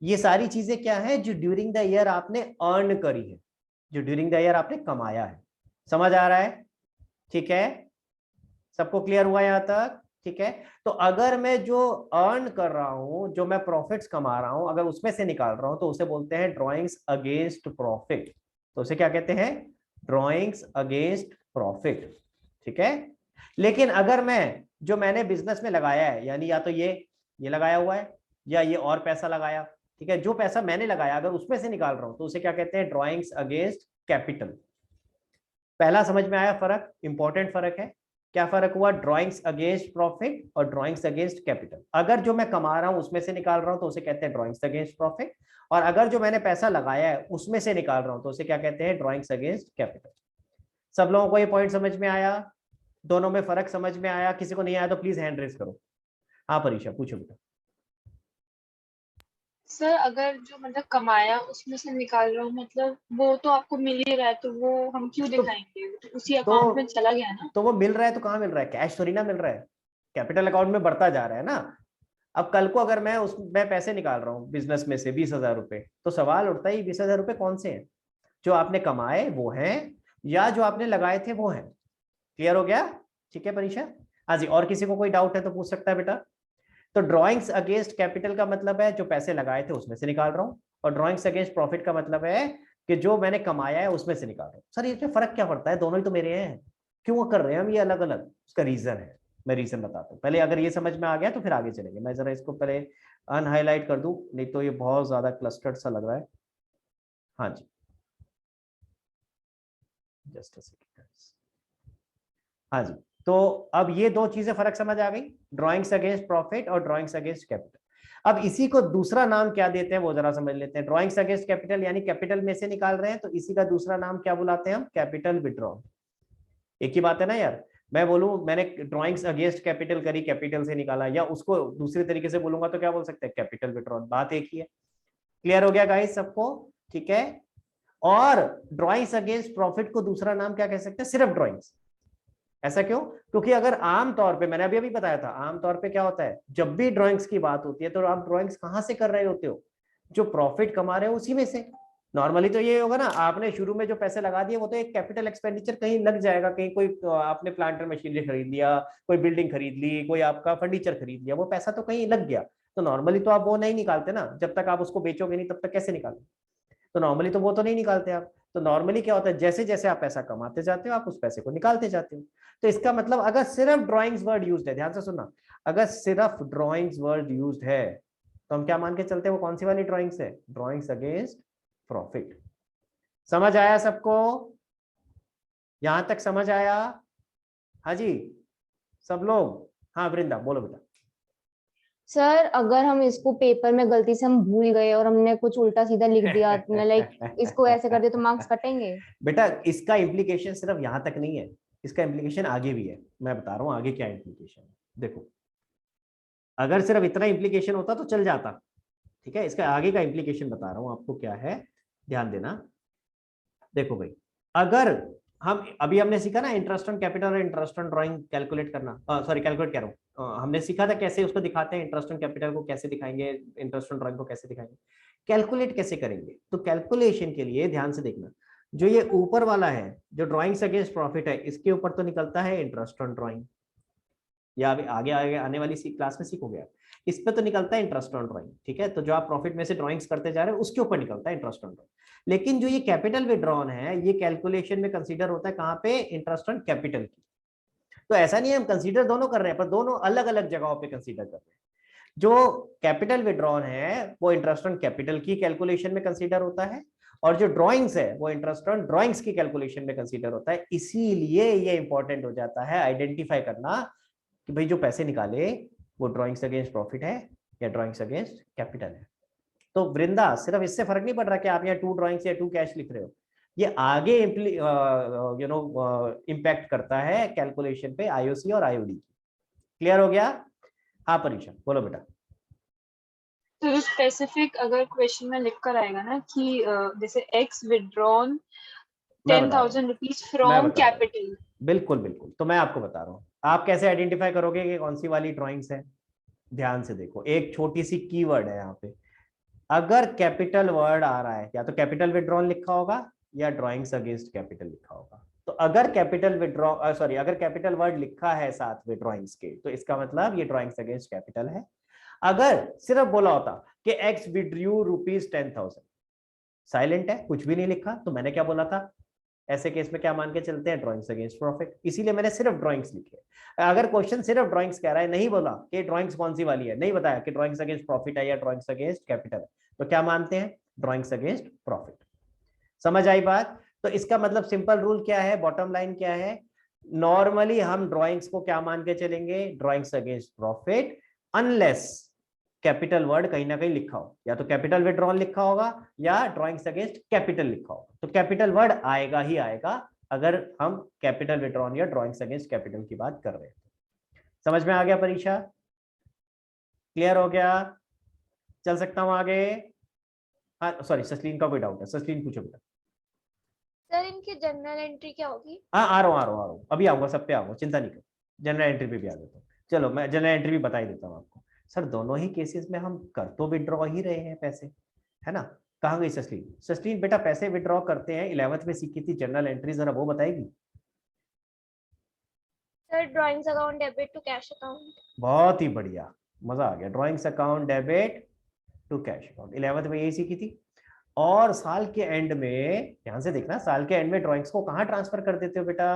ये सारी चीजें क्या है, जो ड्यूरिंग द ईयर आपने अर्न करी है, जो ड्यूरिंग द ईयर आपने कमाया है। समझ आ रहा है? ठीक है, सबको क्लियर हुआ यहां तक? ठीक है, तो अगर मैं जो अर्न कर रहा हूं, जो मैं प्रॉफिट्स कमा रहा हूं, अगर उसमें से निकाल रहा हूं, तो उसे बोलते हैं ड्रॉइंग्स अगेंस्ट प्रॉफिट। तो उसे क्या कहते हैं, ड्रॉइंग्स अगेंस्ट प्रॉफिट। ठीक है, लेकिन अगर मैं जो मैंने बिजनेस में लगाया है, यानी या तो ये लगाया हुआ है, या ये और पैसा लगाया, ठीक है, जो पैसा मैंने लगाया अगर उसमें से निकाल रहा हूं, तो उसे क्या कहते हैं, ड्रॉइंग्स अगेंस्ट कैपिटल। पहला समझ में आया फर्क, इंपॉर्टेंट फर्क है। क्या फर्क हुआ? ड्राइंग्स अगेंस्ट प्रॉफिट और ड्राइंग्स अगेंस्ट कैपिटल। अगर जो मैं कमा रहा हूं उसमें से निकाल रहा हूं तो उसे कहते हैं ड्राइंग्स अगेंस्ट प्रॉफिट, और अगर जो मैंने पैसा लगाया है उसमें से निकाल रहा हूं तो उसे क्या कहते हैं? Drawings against capital. सब लोगों को ये पॉइंट समझ में आया? दोनों में फर्क समझ में आया? किसी को नहीं आया तो प्लीज हैंड रेज करो। हाँ परीक्षा पूछो बेटा। सर अगर जो मतलब कमाया उसमें से निकाल रहा हूँ, मतलब वो तो आपको मिल ही रहा है, तो वो हम क्यों दिखाएंगे? तो उसी अकाउंट में चला गया ना। तो वो मिल रहा है तो कहाँ मिल रहा है? कैश थोड़ी ना मिल रहा है, कैपिटल अकाउंट में बढ़ता जा रहा है ना। अब कल को अगर मैं पैसे निकाल रहा हूँ बिजनेस में से 20,000 रुपए, तो सवाल उठता है 20,000 रुपए कौन से हैं? जो आपने कमाए वो हैं या जो आपने लगाए थे वो हैं? क्लियर हो गया? ठीक है परीक्षा। हाँ जी, और किसी को कोई डाउट है तो पूछ सकता है बेटा। तो ड्रॉइंग्स अगेंस्ट कैपिटल का मतलब है जो पैसे लगाए थे उसमें से निकाल रहा हूँ, और ड्रॉइंग्स अगेंस्ट प्रॉफिट का मतलब है कि जो मैंने कमाया है उसमें से निकाल रहा हूँ। सर इसमें फर्क क्या पड़ता है? दोनों ही तो मेरे हैं, क्यों कर रहे हैं हम ये अलग अलग? उसका रीजन है, मैं रीजन बताता हूँ पहले। अगर ये समझ में आ गया तो फिर आगे चलेंगे। मैं जरा इसको पहले अनहाईलाइट कर दूं, नहीं तो ये बहुत ज्यादा क्लस्टर्ड सा लग रहा है। हाँ जी, जस्ट अ सेकंड। हाँ जी, तो अब ये दो चीजें फर्क समझ आ गई, ड्राइंग्स अगेंस्ट प्रॉफिट और ड्राइंग्स अगेंस्ट कैपिटल। अब इसी को दूसरा नाम क्या देते हैं वो जरा समझ लेते हैं। ड्राइंग्स अगेंस्ट कैपिटल यानी कैपिटल में से निकाल रहे हैं, तो इसी का दूसरा नाम क्या बुलाते हैं हम? Capital withdrawal. एक ही बात है ना यार। मैं बोलूं मैंने ड्राइंग्स अगेंस्ट कैपिटल करी, कैपिटल से निकाला, या उसको दूसरे तरीके से बोलूंगा तो क्या बोल सकते हैं? Capital withdrawal. बात एक ही है। क्लियर हो गया गाइस सबको? ठीक है। और ड्राइंग्स अगेंस्ट प्रॉफिट को दूसरा नाम क्या कह सकते हैं? सिर्फ ड्राइंग्स। ऐसा क्यों? क्योंकि अगर आम तौर पे, मैंने अभी बताया था, आम तौर पे क्या होता है जब भी ड्राइंग्स की बात होती है तो आप ड्राइंग्स कहां से कर रहे होते हो? जो प्रॉफिट कमा रहे हो उसी में से। नॉर्मली तो ये होगा ना, आपने शुरू में जो पैसे लगा दिए वो तो एक कैपिटल एक्सपेंडिचर कहीं लग जाएगा, कहीं कोई आपने प्लांटर मशीनरी खरीद लिया, कोई बिल्डिंग खरीद ली, कोई आपका फर्नीचर खरीद लिया, वो पैसा तो कहीं लग गया। तो नॉर्मली तो आप वो नहीं निकालते ना, जब तक आप उसको बेचोगे नहीं तब तक कैसे निकालोगे? तो नॉर्मली तो वो तो नहीं निकालते आप। तो नॉर्मली क्या होता है, जैसे जैसे आप पैसा कमाते जाते हो आप उस पैसे को निकालते जाते हो। तो इसका मतलब अगर सिर्फ ड्राइंग्स वर्ड यूज्ड है, ध्यान से सुनना, अगर सिर्फ ड्राइंग्स वर्ड यूज्ड है तो हम क्या मान के चलते हैं? वो कौन सी वाली ड्राइंग्स है? Drawings against profit. समझ आया सबको? यहां तक समझ आया? हाँ जी सब लोग? हाँ वृंदा बोलो बेटा। सर अगर हम इसको पेपर में गलती से हम भूल गए और हमने कुछ उल्टा सीधा लिख दिया, लाइक इसको ऐसे कर दिया, तो मार्क्स कटेंगे? बेटा इसका इम्प्लीकेशन सिर्फ यहां तक नहीं है, इसका इम्प्लीकेशन आगे भी है। मैं बता रहा हूं आगे क्या इम्प्लीकेशन है। देखो अगर सिर्फ इतना इम्प्लीकेशन होता तो चल जाता, ठीक है, इसका आगे का इम्प्लीकेशन बता रहा हूं आपको क्या है, ध्यान देना। देखो भाई, अगर हम अभी हमने सीखा ना इंटरेस्ट ऑन कैपिटल और इंटरेस्ट ऑन ड्राइंग कैलकुलेट करना, सॉरी कैलकुलेट कह रहा हूँ, हमने सीखा था कैसे उसको दिखाते हैं, इंटरेस्ट ऑन कैपिटल को कैसे दिखाएंगे, इंटरेस्ट ऑन ड्राइंग को कैसे दिखाएंगे, कैलकुलेट कैसे करेंगे। तो कैलकुलेशन के लिए ध्यान से देखना, जो ये ऊपर वाला है जो ड्राइंग्स अगेंस्ट प्रॉफिट है, इसके ऊपर तो निकलता है इंटरेस्ट ऑन ड्राइंग, या अभी आगे आगे आने वाली क्लास में सीखोगे आप, इस पे तो निकलता है इंटरेस्ट ऑन ड्राइंग, ठीक है। तो जो आप प्रॉफिट में से ड्राइंग्स करते जा रहे हैं उसके ऊपर निकलता है इंटरेस्ट ऑन ड्राइंग। लेकिन जो ये कैपिटल विड्रॉन है ये कैलकुलेशन में कंसीडर होता है कहाँ पे? इंटरेस्ट ऑन कैपिटल की। तो ऐसा नहीं है हम कंसीडर दोनों कर रहे हैं, पर दोनों अलग अलग जगहों पे कंसीडर कर रहे हैं। जो कैपिटल विड्रॉन है वो इंटरेस्ट ऑन कैपिटल की कैलकुलेशन में कंसीडर होता है, और जो ड्राइंग्स है वो इंटरेस्ट ऑन ड्राइंग्स की कैलकुलेशन में कंसीडर होता है। इसीलिए ये इंपॉर्टेंट हो जाता है आइडेंटिफाई करना कि भाई जो पैसे निकाले वो ड्राइंग्स अगेंस्ट प्रॉफिट है या ड्राइंग्स अगेंस्ट कैपिटल है। तो वृंदा सिर्फ इससे फर्क नहीं पड़ रहा कि आप यहाँ 2 ड्राइंग्स या 2 कैश लिख रहे हो, ये आगे इम्पैक्ट करता है कैलकुलेशन पे आईओसी और आईओडी। क्लियर हो गया? हाँ परीक्षा बोलो बेटा। तो स्पेसिफिक अगर क्वेश्चन में लिख कर आएगा ना कि जैसे x withdrawn 10,000 rupees from capital. बिल्कुल बिल्कुल, तो मैं आपको बता रहा हूँ, आप कैसे आइडेंटिफाई करोगे कि कौन सी वाली ड्राइंग्स है? ध्यान से देखो, एक छोटी सी कीवर्ड है यहाँ पे। अगर कैपिटल वर्ड आ रहा है या तो कैपिटल विड्रॉन लिखा होगा या ड्राइंग्स अगेंस्ट कैपिटल लिखा होगा। तो अगर कैपिटल विड्रॉ सॉरी अगर कैपिटल वर्ड लिखा है साथ में ड्राइंग्स के, तो इसका मतलब ये ड्राइंग्स अगेंस्ट कैपिटल है। अगर सिर्फ बोला होता कि एक्स विड्रू रुपीज 10,000, साइलेंट है, कुछ भी नहीं लिखा, तो मैंने क्या बोला था? ऐसे केस में क्या मान के चलते हैं? Drawings against profit. इसीलिए मैंने सिर्फ ड्राइंग्स लिखे। अगर क्वेश्चन सिर्फ ड्राइंग्स कह रहा है, नहीं बोला कि ड्राइंग्स कौन सी वाली है, नहीं बताया कि ड्राइंग्स अगेंस्ट प्रॉफिट है या ड्राइंग्स अगेंस्ट कैपिटल है, तो क्या मानते हैं? Drawings against profit. समझ आई बात? तो इसका मतलब सिंपल रूल क्या है, बॉटम लाइन क्या है? नॉर्मली हम ड्राइंग्स को क्या मान के चलेंगे, drawings against profit, unless capital word कहीं ना कहीं लिखा हो, या तो कैपिटल विड्रॉल लिखा होगा या ड्राइंग्स अगेंस्ट कैपिटल लिखा होगा। तो कैपिटल वर्ड आएगा ही आएगा अगर हम कैपिटल विड्रॉल या ड्राइंग्स अगेंस्ट कैपिटल की बात कर रहे हैं। समझ में आ गया परीक्षा, क्लियर हो गया, चल सकता हूं आगे। हाँ सॉरी, सस्लीन का कोई डाउट है, सस्लीन पूछो बेटा। सर इनकी जनरल एंट्री क्या होगी? हाँ आ रहा हूँ अभी आऊंगा, सब पे आऊंगा, चिंता नहीं करो, जनरल एंट्री पे भी आ जाता हूँ। चलो मैं जनरल एंट्री भी बता ही देता हूँ आपको। सर दोनों ही केसेस में हम कर तो विड्रॉ ही रहे हैं पैसे, है ना। कहाँ गई सस्लीन? सस्लीन बेटा पैसे विड्रॉ करते हैं 11th में सीखी थी जनरल एंट्री, जरा वो बताएगी। Sir drawings account debit to cash account. बहुत ही बढ़िया, मजा आ गया। Drawings account debit to cash account 11th में यही सीखी थी। और साल के एंड में, ध्यान से देखना, साल के एंड में ड्राइंग्स को कहाँ ट्रांसफर कर देते हो बेटा?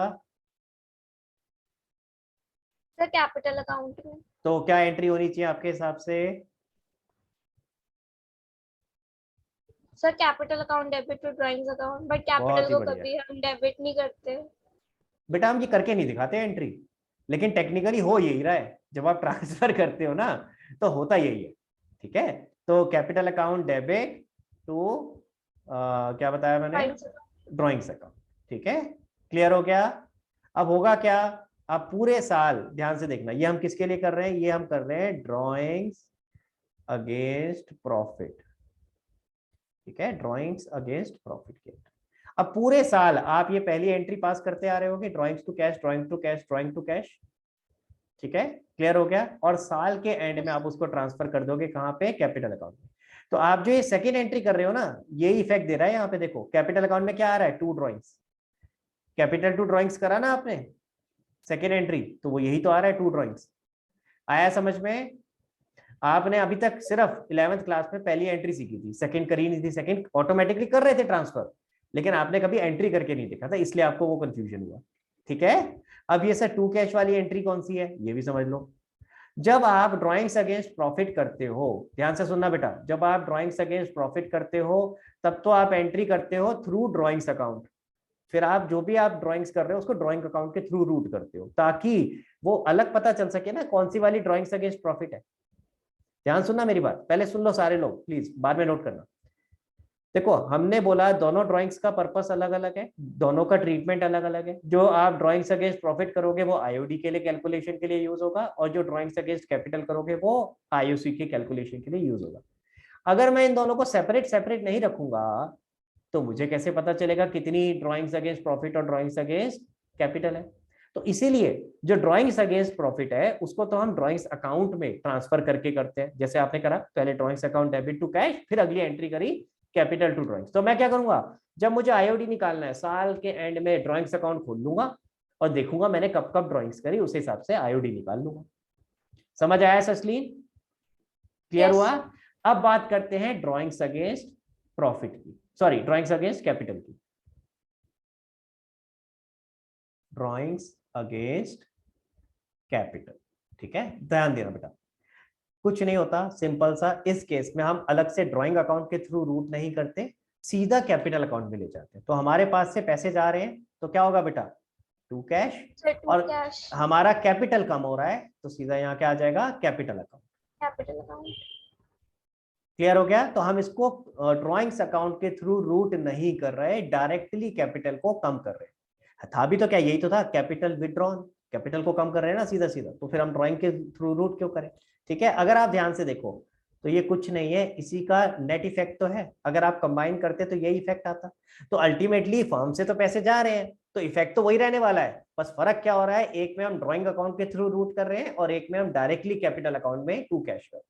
सर कैपिटल अकाउंट में। तो क्या एंट्री होनी चाहिए आपके हिसाब से? Sir capital account debit to drawings account, but capital को कभी हम डेबिट नहीं करते। बेटा हम ये करके नहीं दिखाते एंट्री, लेकिन टेक्निकली हो यही रहा है। जब आप ट्रांसफर करते हो ना तो होता यही है, ठीक है। तो कैपिटल अकाउंट डेबिट टू क्या बताया मैंने, ड्राइंग्स अकाउंट, ठीक है, क्लियर हो गया। अब होगा क्या, आप पूरे साल ध्यान से देखना, ये हम किसके लिए कर रहे हैं, ये हम कर रहे हैं ड्राइंग्स अगेंस्ट प्रॉफिट, ठीक है, ड्राइंग्स अगेंस्ट प्रॉफिट के। अब पूरे साल आप ये पहली एंट्री पास करते आ रहे होगे, drawings to cash, drawing to cash, drawing to cash, ठीक है, क्लियर हो गया। और साल के एंड में आप उसको ट्रांसफर कर दोगे कहां पे, कैपिटल अकाउंट में। तो आप जो ये सेकेंड एंट्री कर रहे हो ना, ये इफेक्ट दे रहा है यहाँ पे। देखो कैपिटल अकाउंट में क्या आ रहा है, 2 ड्राइंग्स, कैपिटल 2 ड्राइंग्स करा ना आपने सेकेंड एंट्री, तो वो यही तो आ रहा है 2 ड्राइंग्स। आया समझ में? आपने अभी तक सिर्फ 11th क्लास में पहली एंट्री सीखी थी, सेकंड करी नहीं थी। सेकंड ऑटोमेटिकली कर रहे थे ट्रांसफर, लेकिन आपने कभी एंट्री करके नहीं देखा था, इसलिए आपको वो कंफ्यूजन हुआ, ठीक है। अब ये सर 2 कैश वाली एंट्री कौन सी है, ये भी समझ लो। जब आप ड्राइंग्स अगेंस्ट प्रॉफिट करते हो, ध्यान से सुनना बेटा, जब आप ड्राइंग्स अगेंस्ट प्रॉफिट करते हो तब तो आप एंट्री करते हो थ्रू ड्राइंग्स अकाउंट। फिर आप जो भी आप ड्राइंग्स कर रहे हो उसको ड्राइंग अकाउंट के थ्रू रूट करते हो, ताकि वो अलग पता चल सके ना कौन सी वाली ड्राइंग्स अगेंस्ट प्रॉफिट है। ध्यान सुनना मेरी बात, पहले सुन लो सारे लोग प्लीज, बाद में नोट करना। देखो हमने बोला दोनों ड्राइंग्स का पर्पस अलग अलग है, दोनों का ट्रीटमेंट अलग अलग है। जो आप ड्राइंग्स अगेंस्ट प्रॉफिट करोगे वो आईओडी के लिए कैलकुलेशन के लिए यूज होगा, और जो ड्राइंग्स अगेंस्ट कैपिटल करोगे वो आईओसी के कैलकुलेशन के लिए यूज होगा। अगर मैं इन दोनों को सेपरेट सेपरेट नहीं रखूंगा तो मुझे कैसे पता चलेगा कितनी ड्राइंग्स अगेंस्ट प्रॉफिट और ड्राइंग्स अगेंस्ट कैपिटल है। तो इसीलिए जो ड्राइंग्स अगेंस्ट प्रॉफिट है उसको तो हम ड्राइंग्स अकाउंट में ट्रांसफर करके करते हैं, जैसे आपने करा पहले drawings account debit to cash, फिर अगली एंट्री करी कैपिटल टू ड्राइंग्स। तो मैं क्या करूंगा, जब मुझे आईओडी निकालना है साल के एंड में ड्राइंग्स अकाउंट खोल लूंगा और देखूंगा मैंने कब कब ड्राइंग्स करी, उस हिसाब से आईओडी निकाल लूंगा। समझ आया सस्लीन, क्लियर हुआ? अब बात करते हैं ड्राइंग्स अगेंस्ट प्रॉफिट की, सॉरी ड्राइंग्स अगेंस्ट कैपिटल की। ड्राइंग्स अगेंस्ट कैपिटल, ठीक है, ध्यान देना बेटा, कुछ नहीं होता, सिंपल सा। इस केस में हम अलग से ड्राइंग अकाउंट के थ्रू रूट नहीं करते, सीधा कैपिटल अकाउंट में ले जाते हैं। तो हमारे पास से पैसे जा रहे हैं तो क्या होगा बेटा, 2 कैश, और हमारा कैपिटल कम हो रहा है तो सीधा यहाँ क्या आ जाएगा, capital account, capital account. Clear हो गया? तो हम इसको ड्राइंग्स अकाउंट के थ्रू रूट नहीं कर रहे, डायरेक्टली कैपिटल को कम कर रहे हैं। था भी तो क्या, यही तो था, कैपिटल विड्रॉन, कैपिटल को कम कर रहे हैं ना सीधा सीधा, तो फिर हम ड्राइंग के थ्रू रूट क्यों करें, ठीक है। अगर आप ध्यान से देखो तो ये कुछ नहीं है, इसी का नेट इफेक्ट तो है। अगर आप कंबाइन करते तो यही इफेक्ट आता। तो अल्टीमेटली फर्म से तो पैसे जा रहे हैं तो इफेक्ट तो वही रहने वाला है, बस फर्क क्या हो रहा है, एक में हम ड्राइंग अकाउंट के थ्रू रूट कर रहे हैं और एक में हम डायरेक्टली कैपिटल अकाउंट में टू कैश कर।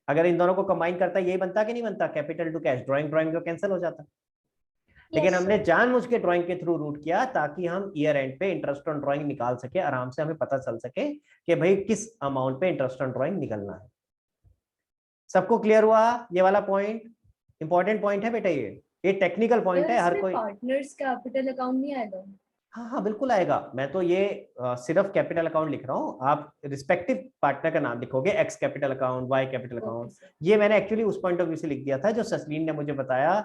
अगर इन दोनों को कंबाइन करता यही बनता कि नहीं बनता, capital to cash, drawing drawing तो कैंसिल हो जाता। लेकिन हमने जानबूझ के ड्राइंग के थ्रू रूट किया ताकि हम ईयर एंड पे इंटरेस्ट ऑन ड्राइंग निकाल सके आराम से, हमें पता चल सके कि भाई किस अमाउंट पे इंटरेस्ट ऑन ड्राइंग निकलना है। सबको क्लियर हुआ? ये वाला पॉइंट इंपॉर्टेंट पॉइंट है बेटा, ये टेक्निकल पॉइंट है। हर कोई पार्टनर्स कैपिटल अकाउंट नहीं आएगा? हाँ हाँ बिल्कुल आएगा। मैं तो ये सिर्फ कैपिटल अकाउंट लिख रहा हूँ, आप रिस्पेक्टिव पार्टनर का नाम लिखोगे, X capital account, Y capital account. ये मैंने एक्चुअली उस पॉइंट ऑफ व्यू से लिख दिया था जो सस्लीन ने मुझे बताया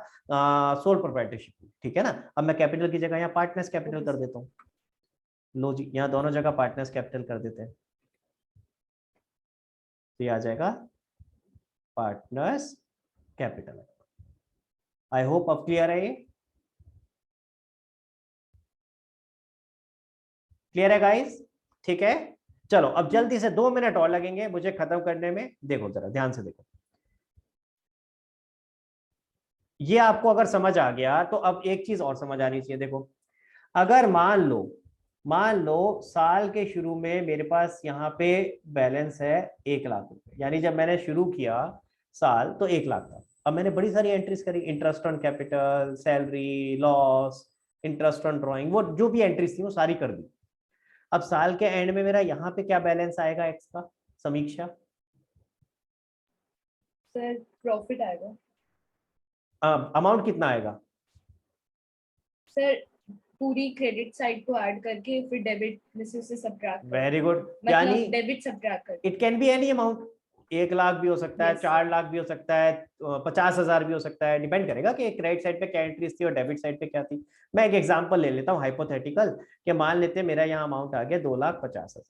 सोल प्रोप्राइटरशिप, ठीक है ना। अब मैं कैपिटल की जगह यहाँ पार्टनर्स कैपिटल कर देता हूँ। लो जी, यहाँ दोनों जगह पार्टनर्स कैपिटल कर देते हैं, तो ये आ जाएगा पार्टनर्स कैपिटल। आई होप अब क्लियर है, ये क्लियर है गाइस? ठीक है, चलो अब जल्दी से 2 मिनट और लगेंगे मुझे खत्म करने में। देखो जरा ध्यान से देखो, ये आपको अगर समझ आ गया तो अब एक चीज और समझ आनी चाहिए। देखो, अगर मान लो साल के शुरू में मेरे पास यहाँ पे बैलेंस है 1 लाख रुपए, यानी जब मैंने शुरू किया साल तो 1 लाख था। अब मैंने बड़ी सारी एंट्रीज करी, interest on capital, salary, loss, interest on drawing, वो जो भी एंट्रीज थी वो सारी कर दी। अब साल के एंड में मेरा यहाँ पे क्या बैलेंस आएगा एक्स का? समीक्षा, सर प्रॉफिट आएगा। अमाउंट कितना आएगा? सर पूरी क्रेडिट साइड को ऐड करके फिर डेबिट में से सब्ट्रैक्ट, वेरी गुड, यानी मतलब डेबिट सब्ट्रैक्ट करके। It can be any amount, 1 lakh भी हो सकता है, Yes, 4 लाख भी हो सकता है, 50,000 भी हो सकता है, डिपेंड करेगा कि क्रेडिट साइड पे क्या एंट्रीज थी और डेबिट साइड पे क्या थी। मैं एक एग्जांपल ले लेता हूँ हाइपोथेटिकल, कि मान लेते हैं मेरा यहाँ अमाउंट आ गया 2,50,000।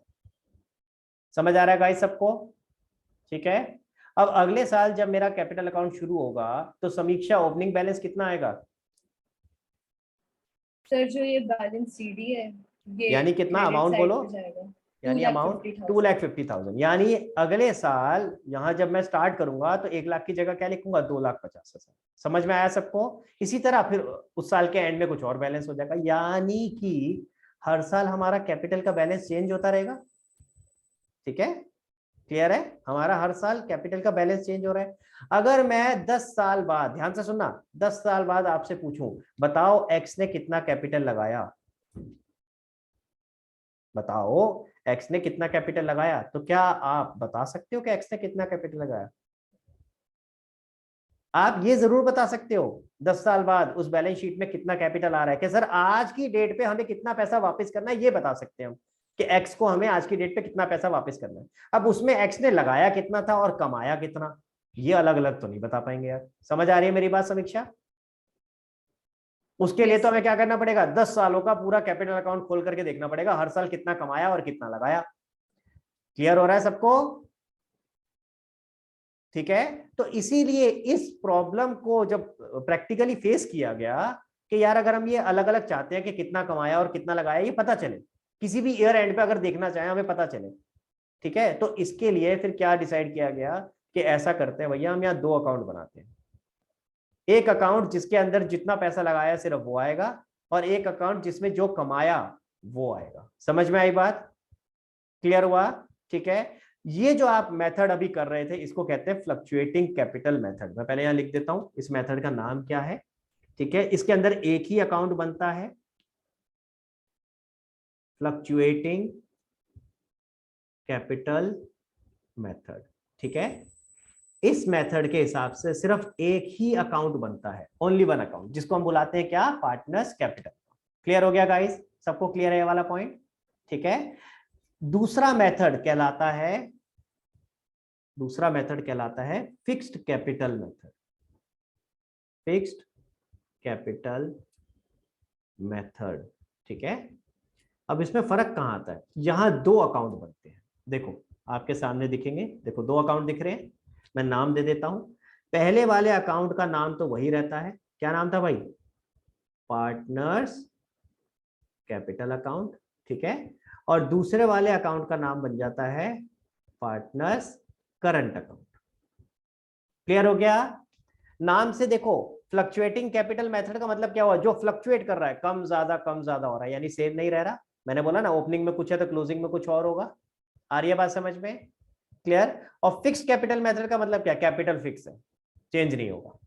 समझ आ रहा है गाइस सबको? ठीक है, अब अगले साल जब मेरा कैपिटल अकाउंट शुरू होगा तो समीक्षा ओपनिंग बैलेंस कितना आएगा? सर जो ये बैलेंस सीडी है, ये यानी कितना credit अमाउंट side बोलो? पे जाएगा। यानी अमाउंट 2,50,000। यानी अगले साल यहाँ जब मैं स्टार्ट करूंगा तो 1 लाख की जगह क्या लिखूंगा? 2,50,000। समझ में आया सबको? इसी तरह फिर उस साल के एंड में कुछ और बैलेंस हो जाएगा, यानी कि हर साल हमारा कैपिटल का बैलेंस चेंज होता रहेगा। ठीक है, क्लियर है? हमारा हर साल कैपिटल का बैलेंस चेंज हो रहा है। अगर मैं 10 साल बाद, ध्यान से सुनना, 10 साल बाद आपसे पूछूं बताओ एक्स ने कितना कैपिटल लगाया, बताओ एक्स ने कितना कैपिटल लगाया, तो क्या आप बता सकते हो कि एक्स ने कितना कैपिटल लगाया? आप ये जरूर बता सकते हो 10 साल बाद उस बैलेंस शीट में कितना कैपिटल आ रहा है, कि सर आज की डेट पे हमें कितना पैसा वापस करना है, ये बता सकते हैं हम कि एक्स को हमें आज की डेट पे कितना पैसा वापस करना है। अब उसमें एक्स ने लगाया कितना था और कमाया कितना, ये अलग अलग तो नहीं बता पाएंगे यार। समझ आ रही है मेरी बात समीक्षा? उसके लिए तो हमें क्या करना पड़ेगा? 10 सालों का पूरा कैपिटल अकाउंट खोल करके देखना पड़ेगा, हर साल कितना कमाया और कितना लगाया। क्लियर हो रहा है सबको? ठीक है, तो इसीलिए इस प्रॉब्लम को जब प्रैक्टिकली फेस किया गया कि यार अगर हम ये अलग अलग चाहते हैं कि कितना कमाया और कितना लगाया, ये पता चले, किसी भी ईयर एंड पे अगर देखना चाहें हमें पता चले। ठीक है, तो इसके लिए फिर क्या डिसाइड किया गया कि ऐसा करते हैं भैया, हम यहाँ 2 अकाउंट बनाते हैं। एक अकाउंट जिसके अंदर जितना पैसा लगाया सिर्फ वो आएगा, और एक अकाउंट जिसमें जो कमाया वो आएगा। समझ में आई बात? क्लियर हुआ? ठीक है, ये जो आप मेथड अभी कर रहे थे इसको कहते हैं फ्लक्चुएटिंग कैपिटल मेथड। मैं पहले यहां लिख देता हूं इस मेथड का नाम क्या है। ठीक है, इसके अंदर एक ही अकाउंट बनता है, फ्लक्चुएटिंग कैपिटल मेथड। ठीक है, इस मेथड के हिसाब से सिर्फ एक ही अकाउंट बनता है, ओनली वन अकाउंट, जिसको हम बुलाते हैं क्या? Partners capital. क्लियर हो गया गाइस? सबको क्लियर है ये वाला पॉइंट? ठीक है, दूसरा मेथड कहलाता है fixed capital method. Fixed capital method. ठीक है, अब इसमें फर्क कहां आता है? यहां 2 अकाउंट बनते हैं, देखो आपके सामने दिखेंगे, देखो 2 अकाउंट दिख रहे हैं। मैं नाम दे देता हूं, पहले वाले अकाउंट का नाम तो वही रहता है, क्या नाम था भाई? Partners capital account. ठीक है, और दूसरे वाले अकाउंट का नाम बन जाता है पार्टनर्स करंट अकाउंट। क्लियर हो गया? नाम से देखो, फ्लक्चुएटिंग कैपिटल मेथड का मतलब क्या हुआ? जो फ्लक्चुएट कर रहा है, कम ज्यादा हो रहा है, यानी सेम नहीं रह रहा। मैंने बोला ना, ओपनिंग में कुछ है तो क्लोजिंग में कुछ और होगा। आ रही है बात समझ में? क्लियर? और फिक्स कैपिटल मेथड का मतलब क्या? कैपिटल फिक्स है, चेंज नहीं होगा।